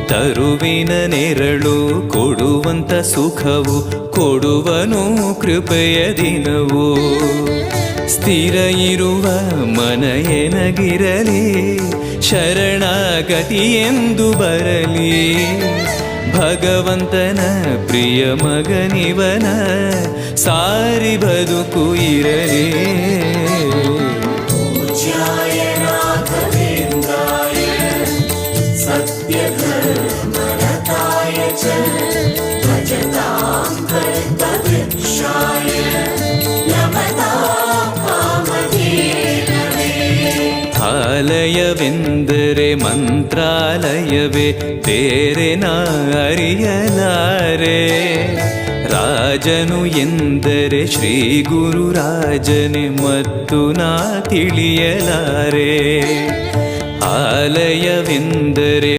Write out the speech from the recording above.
ತರುವಿನ ನೆರಳು ಕೊಡುವಂತ ಸುಖವು ಕೊಡುವನು ಕೃಪೆಯ ದಿನವು. ಸ್ಥಿರ ಇರುವ ಮನ ಎನಗಿರಲಿ, ಶರಣಾಗತಿ ಎಂದು ಬರಲಿ. ಭಗವಂತನ ಪ್ರಿಯ ಮಗನಿವನ, ಸಾರಿ ಬದುಕು ಇರಲಿ. ಆಲಯವೆಂದರೆ ಮಂತ್ರಾಲಯವೇ, ಬೇರೆ ನಾ ಅರಿಯಲಾರೆ. ರಾಜನು ಎಂದರೆ ಶ್ರೀ ಗುರು ರಾಜನೇ, ಮತ್ತು ನಾ ತಿಳಿಯಲಾರೆ. ಆಲಯವೆಂದರೆ